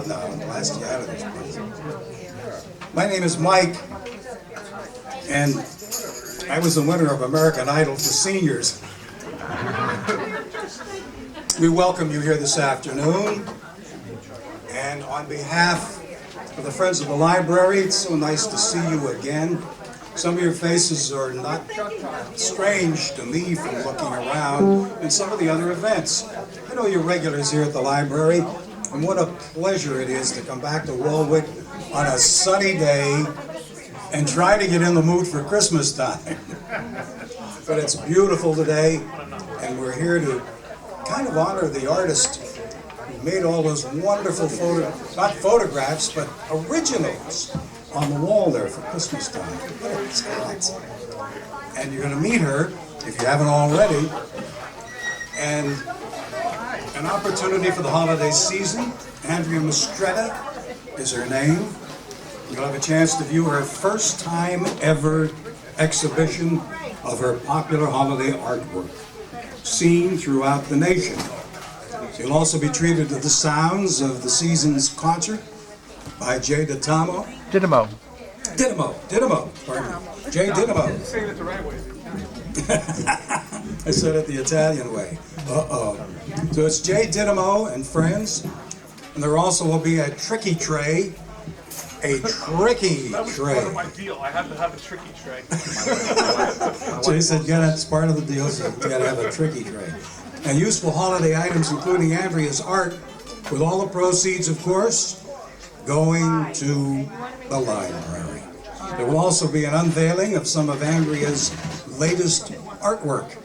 now and blast you out of this place. My name is Mike, and I was the winner of American Idol for seniors. We welcome you here this afternoon, and on behalf of the Friends of the Library, it's so nice to see you again. Some of your faces are not strange to me from looking around in some of the other events. I know you're regulars here at the library, and what a pleasure it is to come back to Waldwick on a sunny day and try to get in the mood for Christmas time. But it's beautiful today, and we're here to kind of honor the artist who made all those wonderful not photographs, but originals on the wall there for Christmas time. It's hot. And you're going to meet her, if you haven't already, and an opportunity for the holiday season. Andrea Mistretta is her name. You'll have a chance to view her first time ever exhibition of her popular holiday artwork, seen throughout the nation. You'll also be treated to the sounds of the season's concert by Jay Dynamo. Dynamo, pardon me. Jay Dynamo. You're saying it the right way. I said it the Italian way. Uh-oh. So it's Jay Dynamo and friends, and there also will be a tricky tray. A tricky That was tray. part of my deal. I have to have a tricky tray. Jay said, yeah, it's part of the deal, so you gotta have a tricky tray. And useful holiday items, including Andrea's art, with all the proceeds, of course, going to the library. There will also be an unveiling of some of Andrea's latest artwork.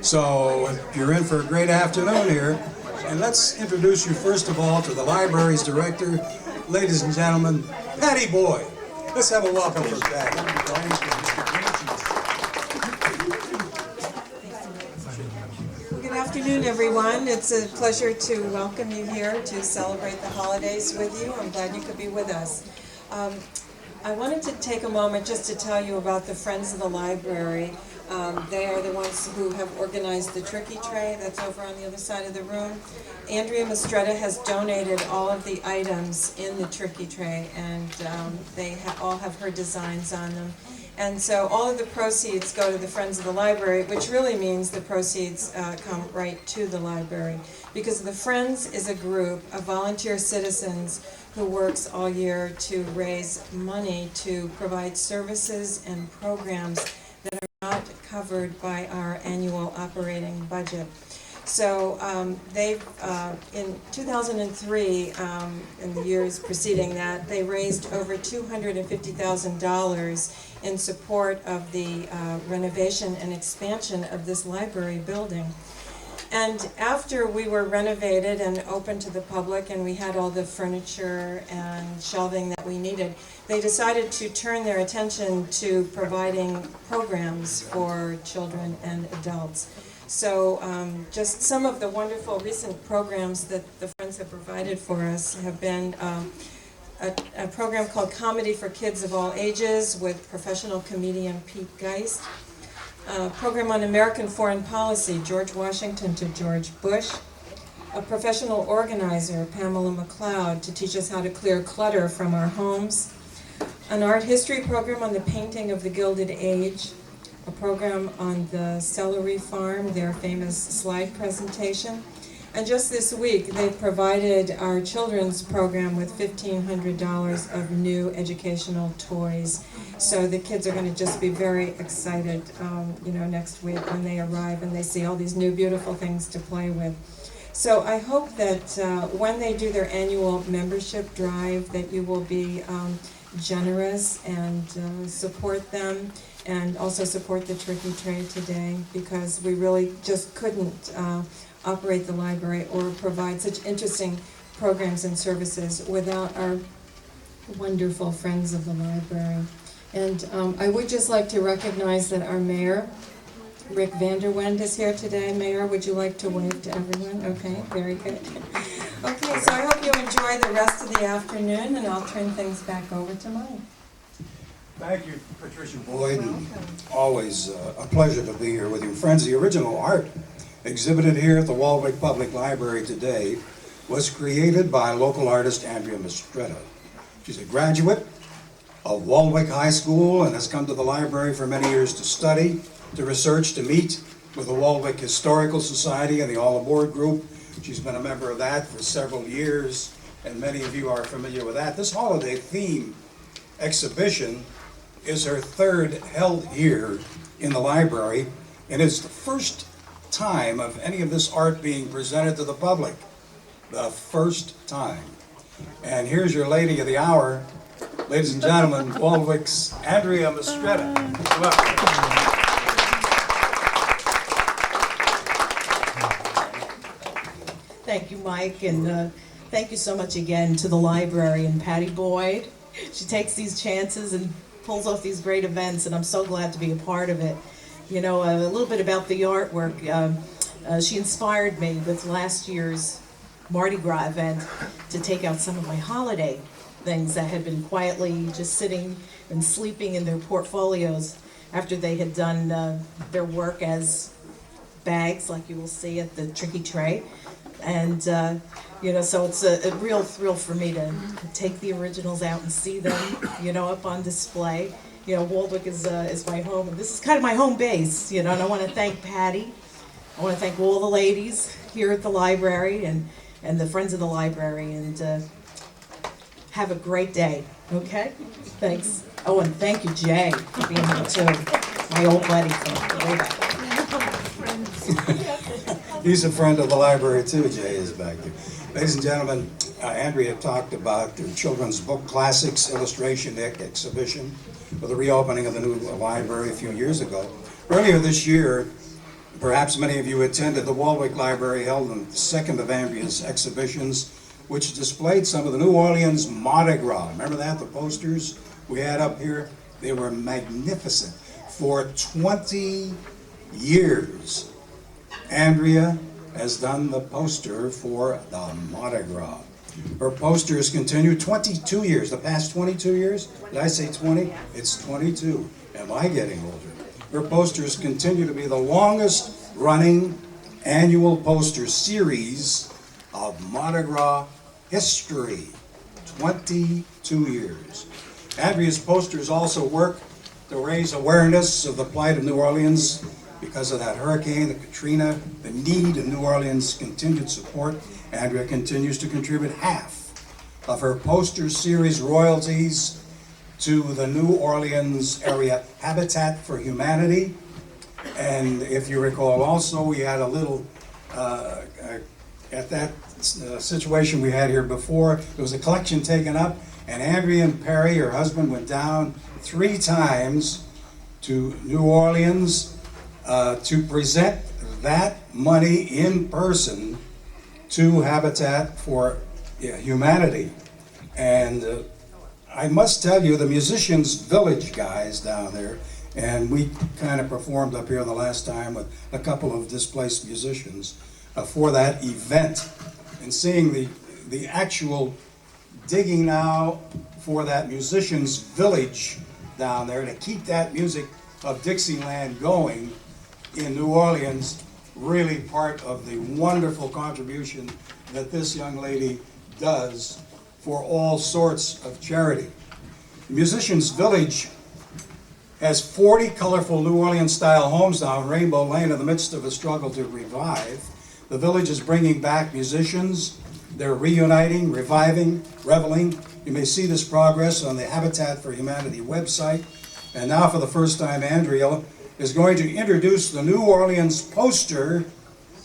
So you're in for a great afternoon here. And let's introduce you first of all to the library's director, ladies and gentlemen, Patty Boyd. Let's have a welcome for Patty. Good afternoon, everyone. It's a pleasure to welcome you here to celebrate the holidays with you. I'm glad you could be with us. I wanted to take a moment just to tell you about the Friends of the Library. They are the ones who have organized the tricky tray that's over on the other side of the room. Andrea Mistretta has donated all of the items in the tricky tray, and they all have her designs on them. And so all of the proceeds go to the Friends of the Library, which really means the proceeds come right to the library. Because the Friends is a group of volunteer citizens who works all year to raise money to provide services and programs that are not covered by our annual operating budget. So in 2003, in the years preceding that, they raised over $250,000 in support of the renovation and expansion of this library building. And after we were renovated and open to the public and we had all the furniture and shelving that we needed, they decided to turn their attention to providing programs for children and adults. So just some of the wonderful recent programs that the Friends have provided for us have been a program called Comedy for Kids of All Ages with professional comedian Pete Geist. A program on American foreign policy, George Washington to George Bush. A professional organizer, Pamela McLeod, to teach us how to clear clutter from our homes. An art history program on the painting of the Gilded Age. A program on the celery farm, their famous slide presentation. And just this week, they provided our children's program with $1,500 of new educational toys. So the kids are going to just be very excited, next week when they arrive and they see all these new beautiful things to play with. So I hope that when they do their annual membership drive, that you will be generous and support them, and also support the Tricky Tray today, because we really just couldn't operate the library or provide such interesting programs and services without our wonderful Friends of the Library. And I would just like to recognize that our mayor, Rick Vanderwend, is here today. Mayor, would you like to wave to everyone? Okay, very good. Okay, so I hope you enjoy the rest of the afternoon, and I'll turn things back over to Mike. Thank you, Patricia Boyd. Always a pleasure to be here with you. Friends, the original art exhibited here at the Waldwick Public Library today was created by local artist Andrea Mistretta. She's a graduate of Waldwick High School and has come to the library for many years to study, to research, to meet with the Waldwick Historical Society and the All Aboard Group. She's been a member of that for several years, and many of you are familiar with that. This holiday theme exhibition is her third held here in the library, and it's the first time of any of this art being presented to the public. The first time. And here's your lady of the hour, ladies and gentlemen, Waldwick's Andrea Mistretta. Welcome. Thank you, Mike, and thank you so much again to the library and Patty Boyd. She takes these chances and pulls off these great events, and I'm so glad to be a part of it. You know, a little bit about the artwork. She inspired me with last year's Mardi Gras event to take out some of my holiday things that had been quietly just sitting and sleeping in their portfolios after they had done their work as bags, like you will see at the Tricky Tray. And, you know, so it's a real thrill for me to take the originals out and see them, you know, up on display. You know, Waldwick is my home, and this is kind of my home base, you know, and I want to thank Patty. I want to thank all the ladies here at the library and the friends of the library, and have a great day, okay? Thanks. Oh, and thank you, Jay, for being here too. My old buddy from way back. He's a friend of the library too, Jay is back there. Ladies and gentlemen, Andrea talked about the children's book classics illustration exhibition for the reopening of the new library a few years ago. Earlier this year, perhaps many of you attended, the Waldwick Library held the second of Andrea's exhibitions, which displayed some of the New Orleans Mardi Gras. Remember that, the posters we had up here? They were magnificent. For 20 years, Andrea has done the poster for the Mardi Gras. Her posters continue 22 years, the past 22 years. Did I say 20? It's 22. Am I getting older? Her posters continue to be the longest running annual poster series of Mardi Gras history. 22 years. Andrea's posters also work to raise awareness of the plight of New Orleans because of that hurricane, the Katrina, the need of New Orleans' continued support. Andrea continues to contribute half of her poster series royalties to the New Orleans area Habitat for Humanity. And if you recall also, we had a little, at that situation we had here before, there was a collection taken up, and Andrea and Perry, her husband, went down 3 times to New Orleans to present that money in person to Habitat for Humanity. And I must tell you, the Musicians Village guys down there, and we kind of performed up here the last time with a couple of displaced musicians for that event, and seeing the actual digging now for that Musicians Village down there to keep that music of Dixieland going in New Orleans, really part of the wonderful contribution that this young lady does for all sorts of charity. The Musicians Village has 40 colorful New Orleans-style homes down Rainbow Lane in the midst of a struggle to revive. The village is bringing back musicians. They're reuniting, reviving, reveling. You may see this progress on the Habitat for Humanity website. And now for the first time, Andrea is going to introduce the New Orleans poster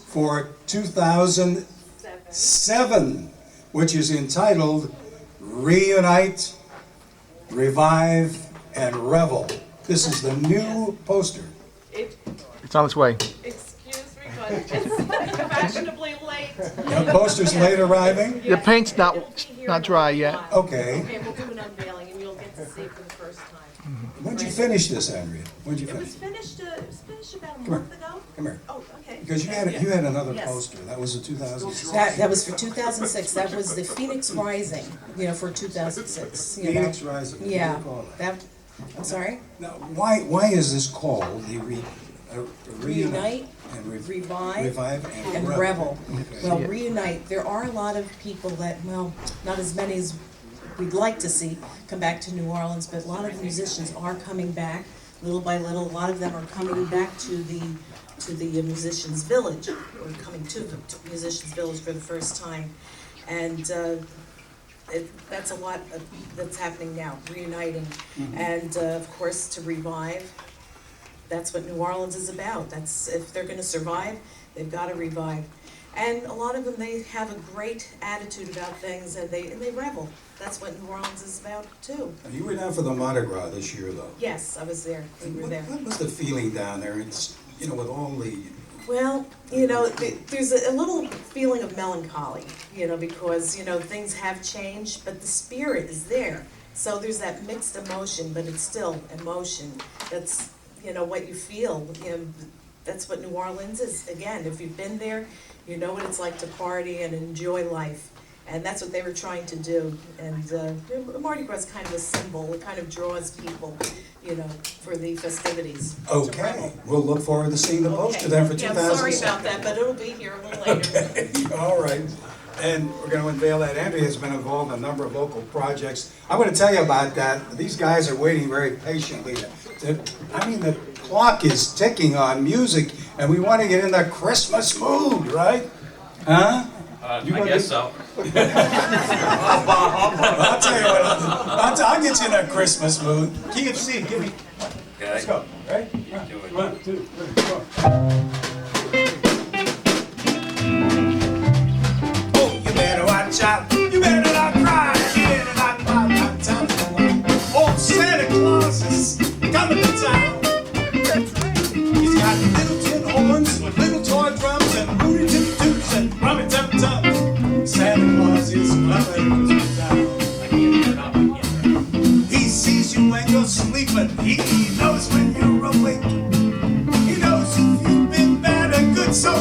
for 2007, which is entitled Reunite, Revive, and Revel. This is the new poster. It's on its way. Excuse me, but it's fashionably late. The poster's late arriving? The paint's not dry yet. Okay. Okay, we'll do an unveiling and you'll get to see for the first time. When'd you finish this, Andrea? When'd you It was finish? finished about a Come here. month ago. Come here. Oh, okay. Because you had another Yes. poster. That was a 2006. That was for 2006. That was the Phoenix Rising, you know, for 2006. You know. Phoenix Rising. What do you Yeah. call it? That. I'm sorry. Now, why is this called the Reunite? Reunite, Revive, Revive and Revel. Okay. Well, reunite. There are a lot of people that, well, not as many as we'd like to see come back to New Orleans, but a lot of the musicians are coming back little by little. A lot of them are coming back to the Musicians Village, or coming to the Musicians Village for the first time, and that's a lot that's happening now, reuniting, and of course to revive. That's what New Orleans is about. That's, if they're going to survive, they've got to revive. And a lot of them, they have a great attitude about things, and they revel. That's what New Orleans is about too. You were down for the Mardi Gras this year, though. Yes, I was there. We were there. What was the feeling down there? It's, you know, with all the... Well, you know, there's a little feeling of melancholy, you know, because, you know, things have changed, but the spirit is there. So there's that mixed emotion, but it's still emotion. That's, you know, what you feel. You know, that's what New Orleans is. Again, if you've been there, you know what it's like to party and enjoy life. And that's what they were trying to do. And Mardi Gras is kind of a symbol. It kind of draws people, you know, for the festivities. Okay, we'll look forward to seeing the poster then for 2007. Yeah, sorry about that, but it'll be here a little later. Okay, all right. And we're going to unveil that. Andrea has been involved in a number of local projects. I'm going to tell you about that. These guys are waiting very patiently. I mean, the clock is ticking on music, and we want to get in the Christmas mood, right? Huh? I guess so. I'll tell you what, I'll get you in that Christmas mood. Key of C, give me. Okay. Let's go, right? Do it. 1, 2, 3, 4. Oh, you better watch out. You better not cry. You better not cry. Not time for life. Old Santa Claus is coming to town. He's got little tin horns with little toy drums and rooty tooty toots and rummy tum tum. Santa Claus is coming to town. He sees you when you're sleeping. He knows when you're awake. He knows if you've been bad or good, so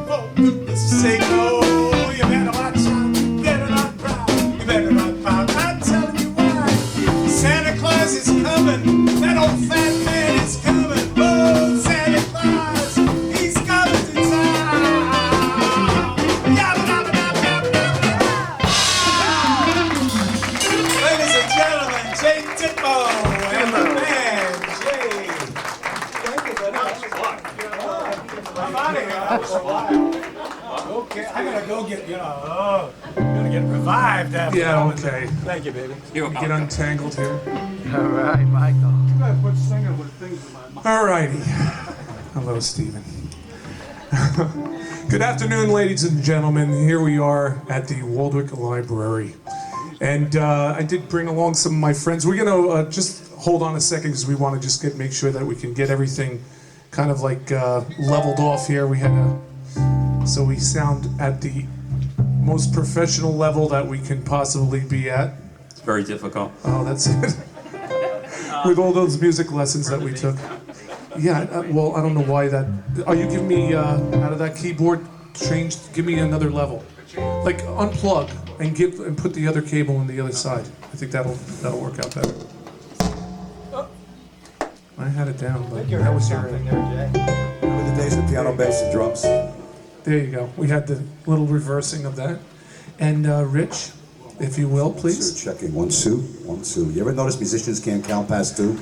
for goodness sake, oh, you better watch out. You better not cry. You better not pout. I'm telling you why. Santa Claus is coming. That old fat man is coming. Oh, Santa Claus, he's coming to town. Yabba dabba dabba dabba dabba dabba. Ladies and gentlemen, Jay Tippo and the band, Jay. Thank you very much. I'm out of here. That was a while. Okay, I gotta go get, gonna get revived after Yeah, that one. okay. Thank you, baby. Get untangled here. All right, Michael. You guys quit singing with things in my mouth. Alrighty. Hello, Stephen. Good afternoon, ladies and gentlemen. Here we are at the Waldwick Library. And I did bring along some of my friends. We're going to just hold on a second because we want to just make sure that we can get everything kind of like leveled off here. We had so we sound at the most professional level that we can possibly be at. It's very difficult. Oh, that's it. With all those music lessons that we took. Yeah, well, I don't know why that... Are you giving me, out of that keyboard, give me another level. Like, unplug and put the other cable on the other side. I think that'll work out better. I had it down, but that was your... Remember the days of piano, bass, and drums? There you go. We had the little reversing of that. And Rich, if you will, please. Sir, checking 1, 2, 1, 2. You ever notice musicians can't count past 2?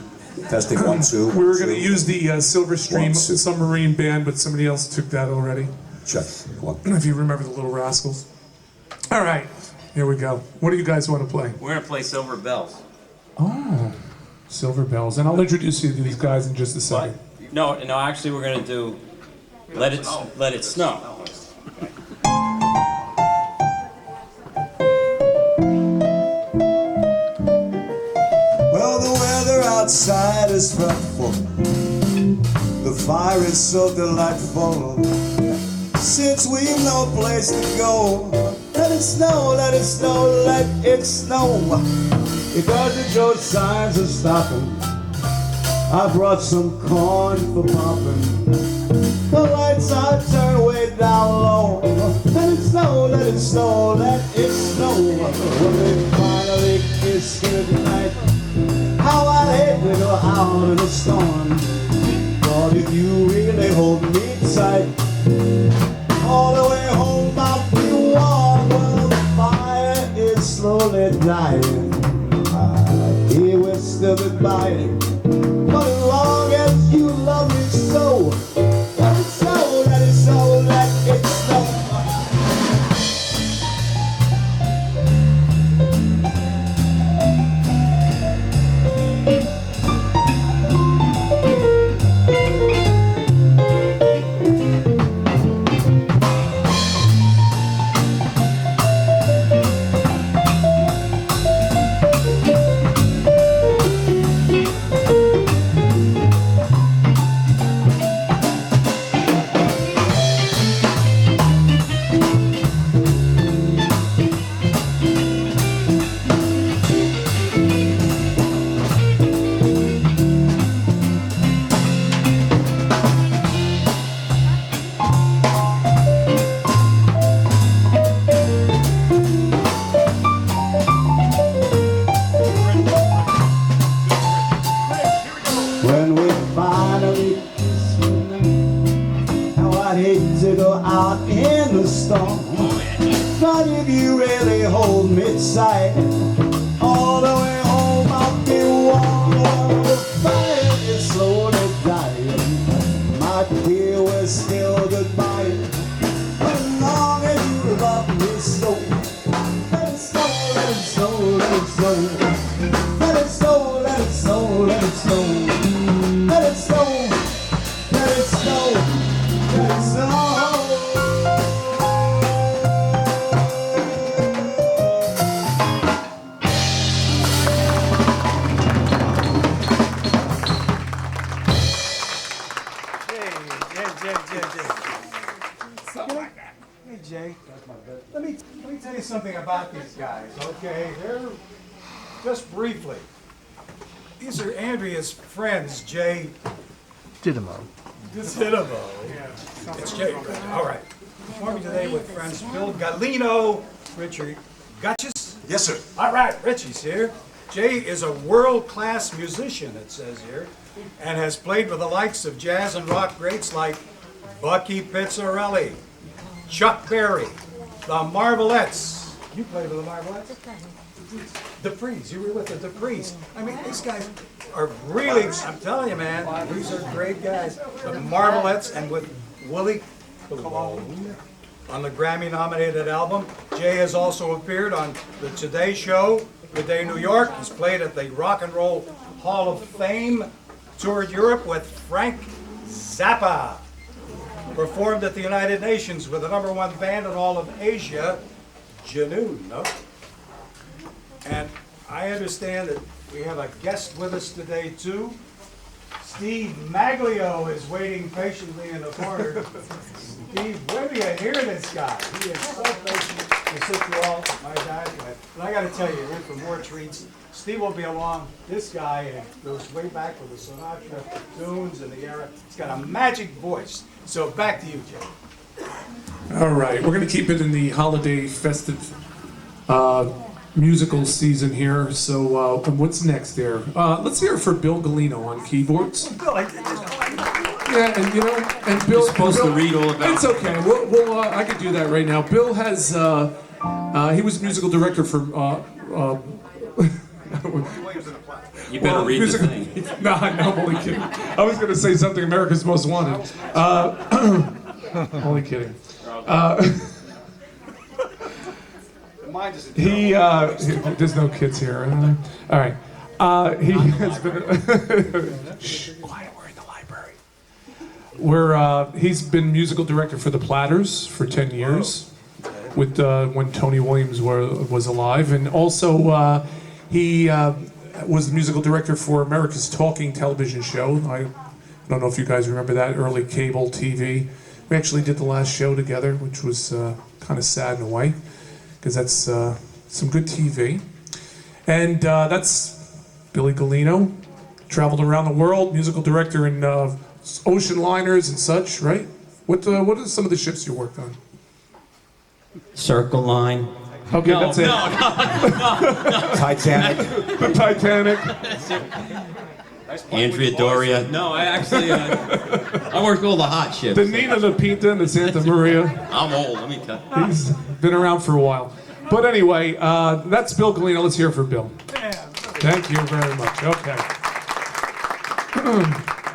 Testing 1, 2. We were going to use the Silver Stream 1, 2. Submarine Band, but somebody else took that already. Check 1. If you remember the Little Rascals. All right, here we go. What do you guys want to play? We're gonna play Silver Bells. Oh, Silver Bells. And I'll introduce you to these guys in just a second. No, actually we're gonna do Let It Snow. Well, the weather outside is frightful. The fire is so delightful. Since we've no place to go, let it snow, let it snow, let it snow. It doesn't show signs of stopping. I brought some corn for popping. The lights are turned way down low. Let it snow, let it snow, let it snow. When we finally kiss goodnight, how I hate to go out in a storm. But if you really hold me tight, dying. He was still goodbye. But as long as you love me so, let it so, let it so, let it so. When we finally kiss tonight, how I'd hate to go out in the storm. But if you really hold me tight, all the way home I'll be warm. The fire is slowly dying. My dear, we're still goodbye. As long as you love me so, let it snow, let it snow, let it snow. Let it snow, let it snow, let it snow. Let it snow, let it snow, let it snow. Hey, Jay. Let me tell you something about these guys, okay? They're, just briefly, these are Andrea's friends, Jay. Dynamo. Dynamo. Yeah. It's Jay. All right. Performing today with friends Bill Galino, Richard Gutches. Yes, sir. All right, Richie's here. Jay is a world-class musician, it says here, and has played with the likes of jazz and rock greats like Bucky Pizzarelli, Chuck Berry, the Marvelettes. You played with the Marvelettes? Duprees. You were with the Duprees. I mean, these guys are really, I'm telling you, man, these are great guys. The Marvelettes, and with Willie Colon on the Grammy-nominated album. Jay has also appeared on the Today Show, Good Day New York. He's played at the Rock and Roll Hall of Fame, toured Europe with Frank Zappa, performed at the United Nations with the #1 band in all of Asia, Janoon. No? And I understand that we have a guest with us today too. Steve Maglio is waiting patiently in the corner. Steve, when do you hear this guy? He is so patient to sit through all my diet. And I got to tell you, you're in for more treats. Steve will be along. This guy goes way back with the Sinatra tunes and the era. He's got a magic voice. So back to you, Jay. All right, we're going to keep it in the holiday festive musical season here. So what's next there? Let's hear it for Bill Galino on keyboards. Bill, I did this. Yeah, and you know, and Bill. You're supposed Bill, to read all about It's okay. We'll I can do that right now. Bill has. He was musical director for. You better read the thing. No, I'm only kidding. I was going to say something America's Most Wanted. Only kidding. There's no kids here. All right. He has been. Shh, quiet. We're in the library. He's been musical director for the Platters for 10 years, with when Tony Williams was alive, and also he was the musical director for America's Talking television show. I don't know if you guys remember that, early cable TV. We actually did the last show together, which was kind of sad in a way, because that's some good TV. And that's Billy Galino, traveled around the world, musical director in ocean liners and such, right? What are some of the ships you worked on? Circle Line. Okay, No, that's it. no. Titanic. The Titanic. Andrea Doria. No, I actually, I worked all the hot ships. The Nina, the Pinta, and the Santa Maria. I'm old, let me tell you. He's been around for a while. But anyway, that's Bill Galena. Let's hear it for Bill. Thank you very much. Okay.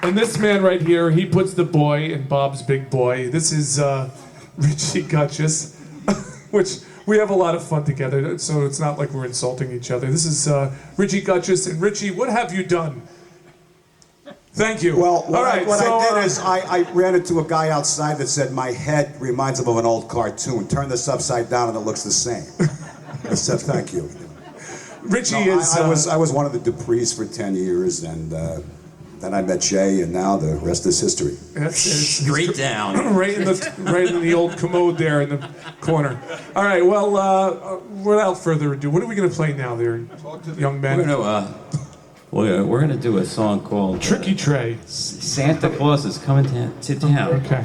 And this man right here, he puts the boy in Bob's Big Boy. This is Richie Gutchess, which we have a lot of fun together, so it's not like we're insulting each other. This is Richie Gutchess. And Richie, what have you done? Thank you. Well, All right, what so, I did is I ran into a guy outside that said, my head reminds him of an old cartoon. Turn this upside down and it looks the same. I said, thank you. Richie I was one of the Duprees for 10 years, and then I met Shay, and now the rest is history. Straight down. right in the old commode there in the corner. All right, well, without further ado, what are we going to play now there, young man? We're gonna do a song called Tricky Tray. Santa Claus is coming to town. Okay.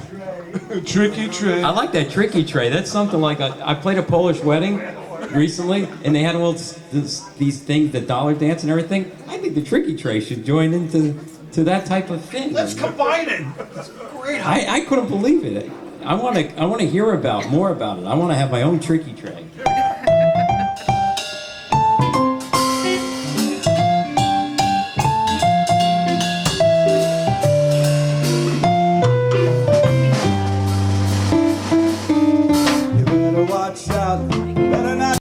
Tricky Tray. I like that Tricky Tray. That's something like I played a Polish wedding recently, and they had all these things, the dollar dance and everything. I think the Tricky Tray should join into that type of thing. Let's combine it. That's great. I couldn't believe it. I want to hear more about it. I want to have my own Tricky Tray.